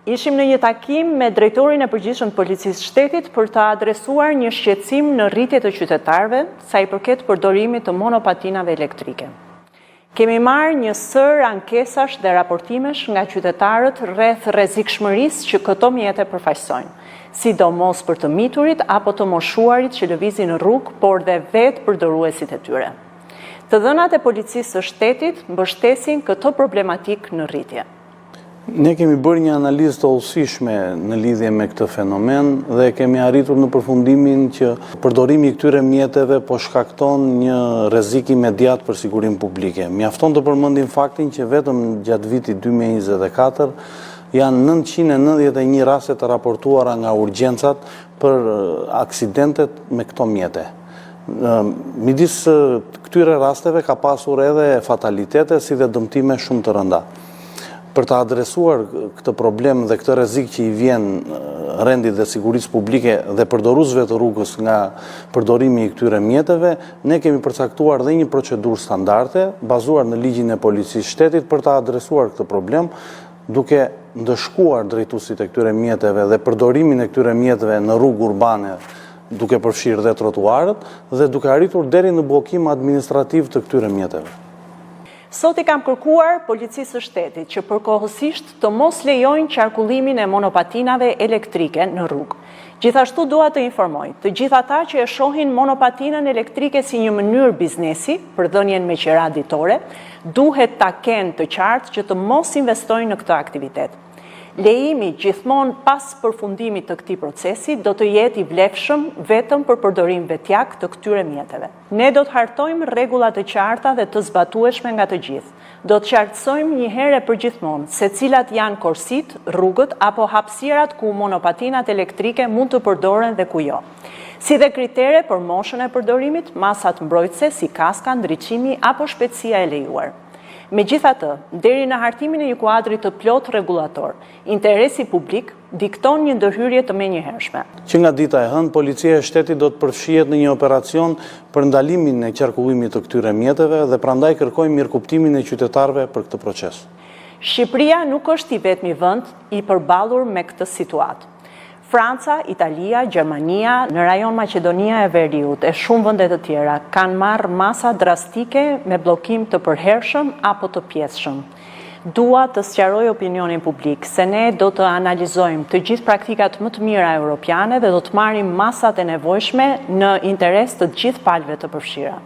Ishim në një takim me drejtorin e përgjithshëm të Policisë Shtetit për të adresuar një shqetësim në rritje të qytetarëve sa i përket përdorimit të monopatinave elektrike. Kemi marrë një sër ankesash dhe raportimesh nga qytetarët rreth rrezikshmërisë që këto mjete përfaqësojnë, sidomos për të miturit apo të moshuarit që lëvizin në rrugë, por dhe vetë përdoruesit e tyre. Të dhënat e Policisë së Shtetit mbështesin këtë problematik në rritje. Ne kemi bërë një analizë të hollësishme në lidhje me këtë fenomen dhe kemi arritur në përfundimin që përdorimi i këtyre mjeteve po shkakton një rrezik imediat për sigurinë publike. Mjafton të përmendim faktin që vetëm gjatë vitit 2024 janë 991 raste të raportuara nga urgjencat për aksidentet me këto mjete. Midis këtyre rasteve ka pasur edhe fatalitete si dhe dëmtime shumë të rënda. Për të adresuar këtë problem dhe këtë rrezik që i vjen rendit dhe sigurisë publike dhe përdoruesve të rrugës nga përdorimi i këtyre mjeteve, ne kemi përcaktuar dhe një procedurë standarde bazuar në ligjin e Policisë Shtetit për të adresuar këtë problem, duke ndëshkuar drejtuesit e këtyre mjeteve dhe përdorimin e këtyre mjeteve në rrugë urbane, duke përfshirë dhe trotuarët dhe duke arritur deri në bllokim administrativ të këtyre mjeteve. Sot i kam kërkuar Policisë së Shtetit që përkohësisht të mos lejojnë qarkullimin e monopatinave elektrike në rrugë. Gjithashtu dua të informoj të gjithë ata që e shohin monopatinën elektrike si një mënyrë biznesi për dhënien me qira ditore, duhet ta kenë të qartë që të mos investojnë në këtë aktivitet. Lejimi gjithmonë pas përfundimit të këtij procesi do të jetë i vlefshëm vetëm për përdorim vetjak të këtyre mjeteve. Ne do të hartojmë rregulla të qarta dhe të zbatueshme nga të gjithë. Do të qartësojmë një herë për gjithmonë se cilat janë korsit, rrugët apo hapësirat ku monopatinat elektrike mund të përdoren dhe ku jo. Si dhe kritere për moshën e përdorimit, masat mbrojtëse si kaska, ndriçimi apo shpejtësia e lejuar. Megjithatë, deri në hartimin e një kuadri të plot rregullator, interesi publik dikton një ndërhyrje të menjëhershme. Që nga dita e hënë, Policia e Shtetit do të përfshihet në një operacion për ndalimin e qarkullimit të këtyre mjeteve dhe prandaj kërkojmë mirëkuptimin e qytetarëve për këtë proces. Shqipëria nuk është i vetmi vend i përballur me këtë situatë. Franca, Italia, Gjermania, në rajon Maqedonia e Veriut e shumë vende të tjera kanë marrë masa drastike me bllokim të përhershëm apo të pjesshëm. Dua të sqaroj opinionin publik se ne do të analizojmë të gjithë praktikat më të mira europiane dhe do të marrim masat e nevojshme në interes të gjithë palëve të përfshira.